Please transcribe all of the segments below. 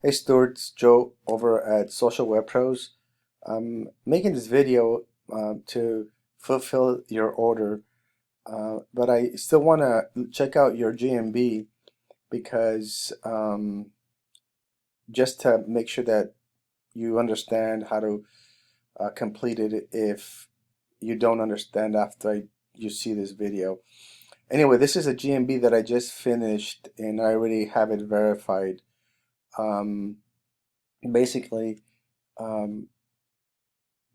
Hey Stuart, it's Joe over at Social Web Pros. I'm making this video to fulfill your order, but I still want to check out your GMB because just to make sure that you understand how to complete it if you don't understand after you see this video. Anyway, this is a GMB that I just finished and I already have it verified. Um, Basically, um,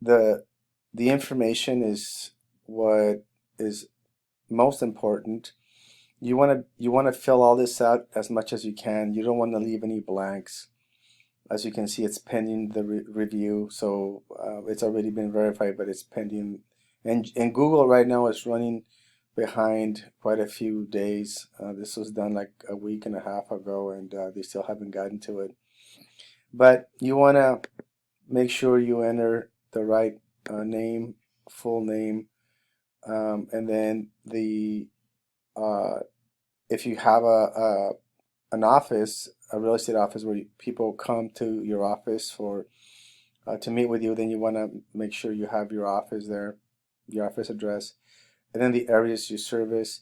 the the information is what is most important. You want to fill all this out as much as you can. You don't want to leave any blanks. As you can see, it's pending the review, so it's already been verified, but it's pending. And Google right now is running behind quite a few days. This was done like a week and a half ago, and they still haven't gotten to it. But you want to make sure you enter the right name, full name, and then uh, if you have an office, a real estate office where people come to your office for to meet with you, then you want to make sure you have your office there, your office address, and then the areas you service.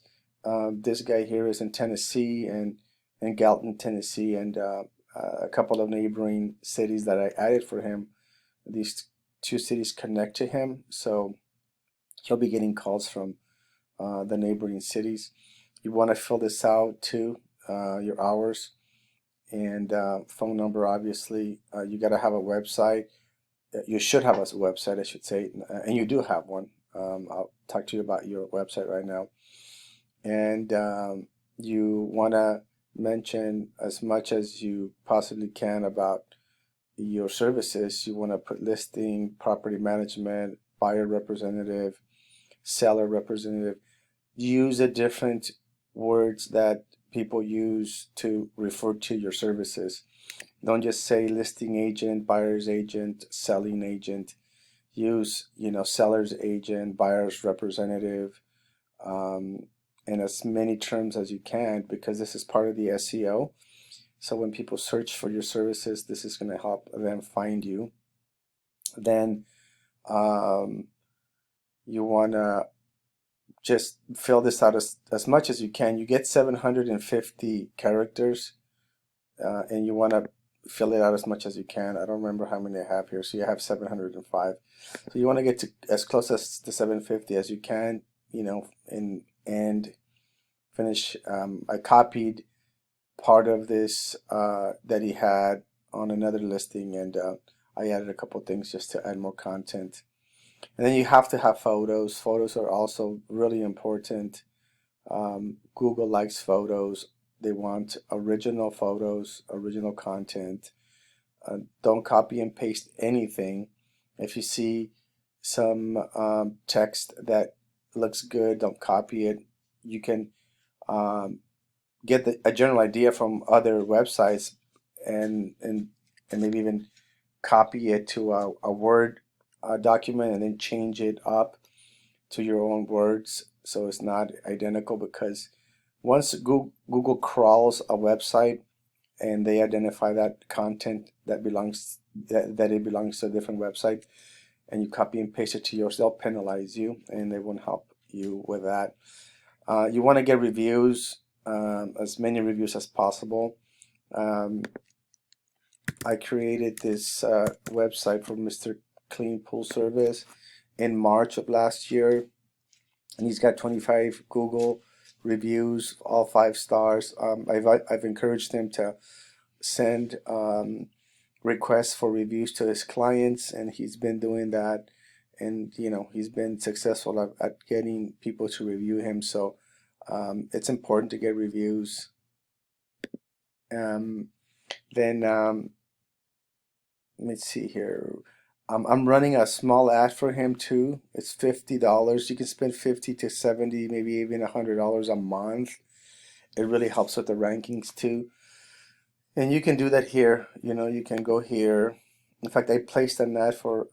This guy here is in Tennessee and in Galton, Tennessee, and a couple of neighboring cities that I added for him. These two cities connect to him, so he'll be getting calls from the neighboring cities. You want to fill this out too, your hours and phone number, obviously. You got to have a website. You should have a website, I should say, and you do have one. I'll talk to you about your website right now. And you want to mention as much as you possibly can about your services. You want to put listing, property management, buyer representative, seller representative. Use the different words that people use to refer to your services. Don't just say listing agent, buyer's agent, selling agent. Use, seller's agent, buyer's representative, and as many terms as you can, because this is part of the SEO. So when people search for your services, this is going to help them find you. Then you want to just fill this out as much as you can. You get 750 characters, and you want to fill it out as much as you can. I don't remember how many I have here, so you have 705. So you want to get to as close as to 750 as you can, and finish. I copied part of this that he had on another listing, and I added a couple things just to add more content. And then you have to have photos. Photos are also really important. Google likes photos. They want original photos, original content. Don't copy and paste anything. If you see some text that looks good, don't copy it. You can get a general idea from other websites and maybe even copy it to a Word document and then change it up to your own words so it's not identical, because once Google crawls a website and they identify that content that it belongs to a different website and you copy and paste it to yours, they'll penalize you and they won't help you with that. You want to get reviews, as many reviews as possible. I created this website for Mr. Clean Pool Service in March of last year, and he's got 25 Google reviews, all 5 stars. I've encouraged him to send requests for reviews to his clients, and he's been doing that, and he's been successful at getting people to review him. So it's important to get reviews. Then let me see here. I'm running a small ad for him too. It's $50. You can spend 50 to 70, maybe even $100 a month. It really helps with the rankings too. And you can do that here. You can go here. In fact, I placed an ad for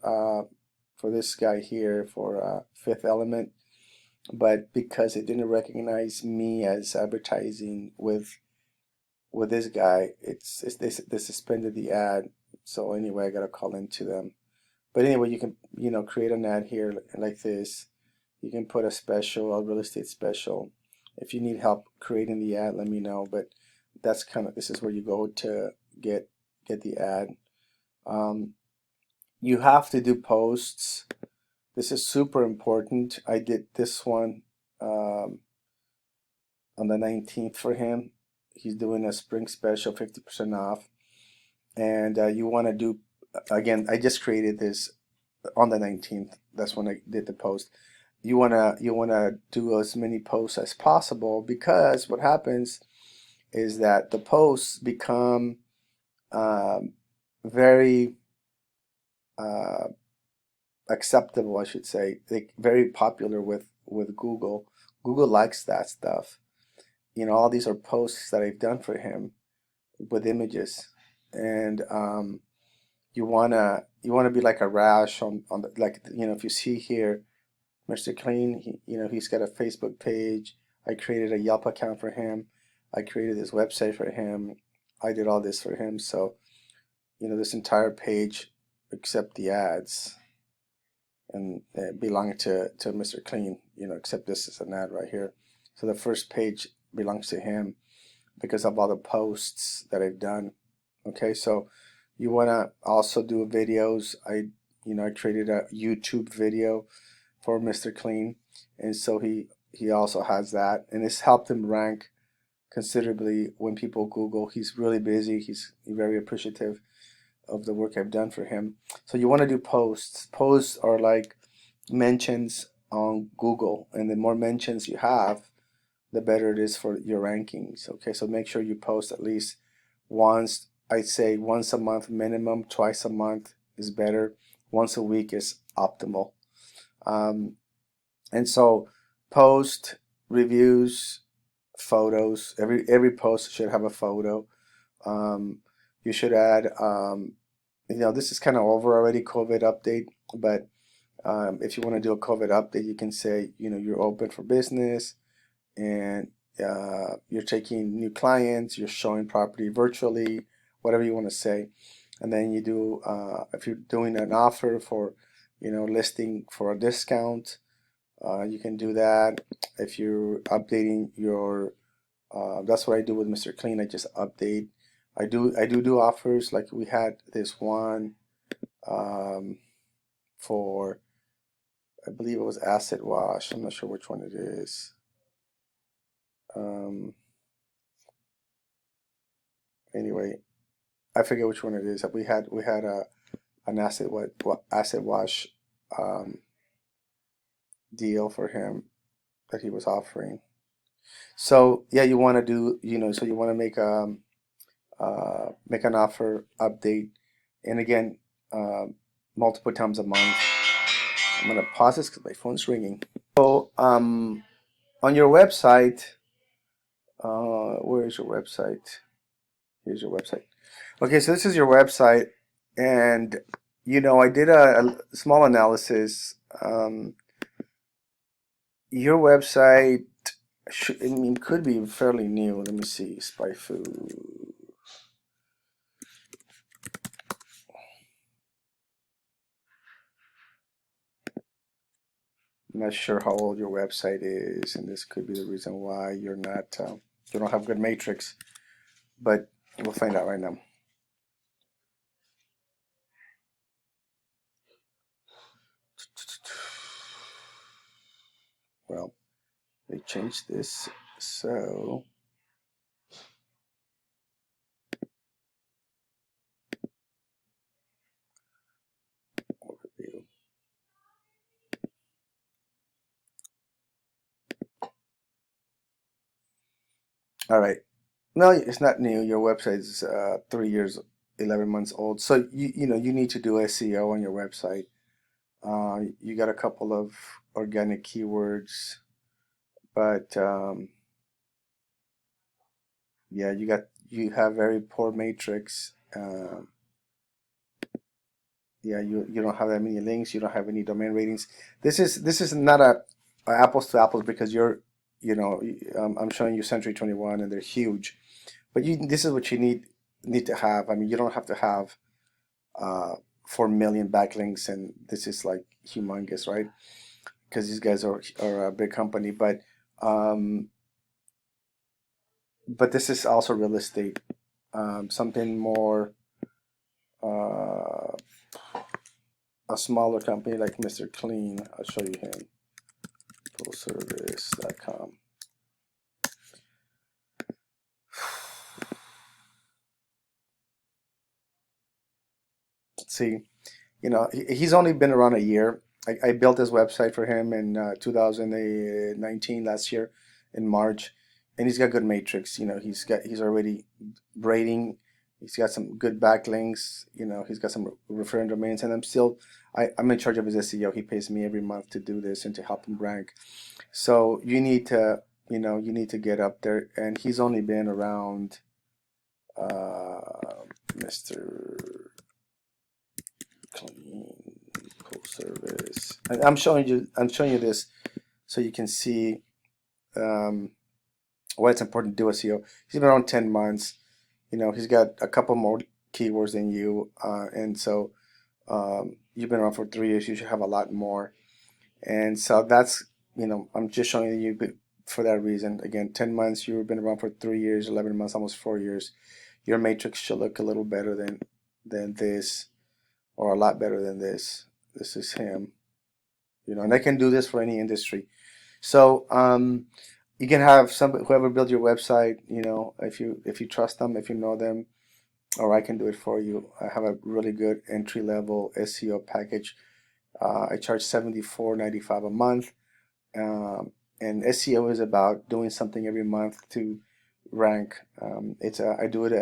this guy here for Fifth Element, but because it didn't recognize me as advertising with with this guy, they suspended the ad. So anyway, I gotta call into them. But anyway, you can, create an ad here like this. You can put a special, a real estate special. If you need help creating the ad, let me know. But this is where you go to get the ad. You have to do posts. This is super important. I did this one on the 19th for him. He's doing a spring special, 50% off. And you want to do, again, I just created this on the 19th. That's when I did the post. You wanna do as many posts as possible, because what happens is that the posts become very uh, acceptable, I should say, like very popular with Google. Google likes that stuff. All these are posts that I've done for him with images, and you wanna be like a rash on the, like, if you see here, Mr. Clean, he's got a Facebook page. I created a Yelp account for him. I created this website for him. I did all this for him. So, this entire page, except the ads, and belong to Mr. Clean, except this is an ad right here. So the first page belongs to him because of all the posts that I've done. Okay, so you want to also do videos. I created a YouTube video for Mr. Clean, and so he also has that, and it's helped him rank considerably when people Google. He's really busy. He's very appreciative of the work I've done for him. So you want to do posts. Posts are like mentions on Google, and the more mentions you have, the better it is for your rankings. Okay, so make sure you post at least once. I'd say once a month minimum. Twice a month is better. Once a week is optimal. And so post, reviews, photos. Every post should have a photo. You should add, this is kind of over already, COVID update, but if you want to do a COVID update, you can say, you're open for business, and you're taking new clients, you're showing property virtually, whatever you want to say. And then you do, if you're doing an offer for, listing for a discount, you can do that. If you're updating your, that's what I do with Mr. Clean. I just update. I do offers, like we had this one for, I believe it was acid wash. I'm not sure which one it is. Anyway, I forget which one it is. We had an acid wash deal for him that he was offering. So yeah, you want to do, so you want to make an offer update, and again, multiple times a month. I'm gonna pause this because my phone's ringing. So on your website, where is your website? Here's your website. Okay, so this is your website, and I did a small analysis. Your website could be fairly new. Let me see, Spy Food. I'm not sure how old your website is, and this could be the reason why you're not, you don't have good matrix, but we'll find out right now. Well, they changed this, so overview. All right. No, it's not new. Your website is 3 years, 11 months old. So you need to do SEO on your website. You got a couple of organic keywords, but yeah, you have very poor matrix. Yeah, you don't have that many links. You don't have any domain ratings. This is not a apples to apples, because I'm showing you Century 21 and they're huge. But this is what you need to have. I mean, you don't have to have uh, 4 million backlinks, and this is like humongous, right? Because these guys are a big company, um, but this is also real estate, something more uh, a smaller company like Mr. Clean. I'll show you him. Fullservice.com. See, he's only been around a year. I built this website for him in 2019, last year in March, and he's got good matrix. He's already rating. He's got some good backlinks. He's got some referring domains, and I'm in charge of his SEO. He pays me every month to do this and to help him rank. So you need to get up there, and he's only been around, Mr. Clean full service. And I'm showing you this so you can see why it's important to do SEO. He's been around 10 months. He's got a couple more keywords than you, and so you've been around for 3 years. You should have a lot more. And so that's, I'm just showing you for that reason. Again, 10 months. You've been around for 3 years, 11 months, almost 4 years. Your matrix should look a little better than this, or a lot better than this. This is him, and I can do this for any industry. So you can have whoever built your website, if you trust them, if you know them, or I can do it for you. I have a really good entry-level SEO package. I charge $74.95 a month, and SEO is about doing something every month to rank. I do it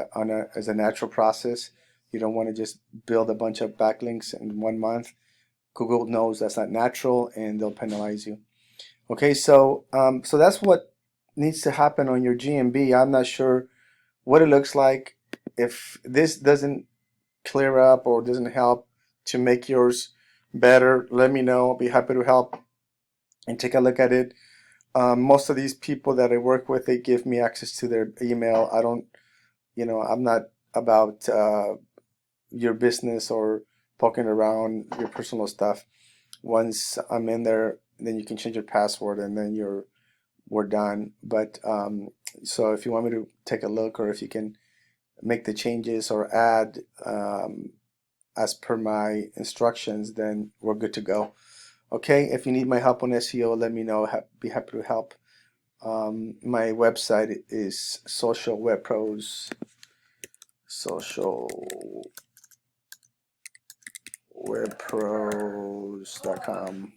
as a natural process. You don't want to just build a bunch of backlinks in 1 month. Google knows that's not natural, and they'll penalize you. Okay, so that's what needs to happen on your GMB. I'm not sure what it looks like. If this doesn't clear up or doesn't help to make yours better, let me know. I'll be happy to help and take a look at it. Most of these people that I work with, they give me access to their email. I don't, I'm not about your business or poking around your personal stuff. Once I'm in there, then you can change your password, and then we're done. But so if you want me to take a look, or if you can make the changes or add as per my instructions, then we're good to go. Okay, if you need my help on SEO, let me know. Be happy to help. My website is Social Web Pros, socialwebpros.com,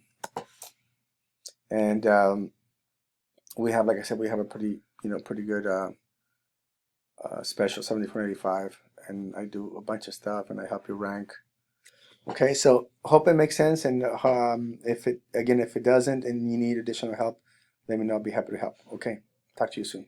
and we have, like I said, we have a pretty good special, $74.85, and I do a bunch of stuff, and I help you rank. Okay, so hope it makes sense, and if it doesn't and you need additional help, let me know. I'll be happy to help. Okay, talk to you soon.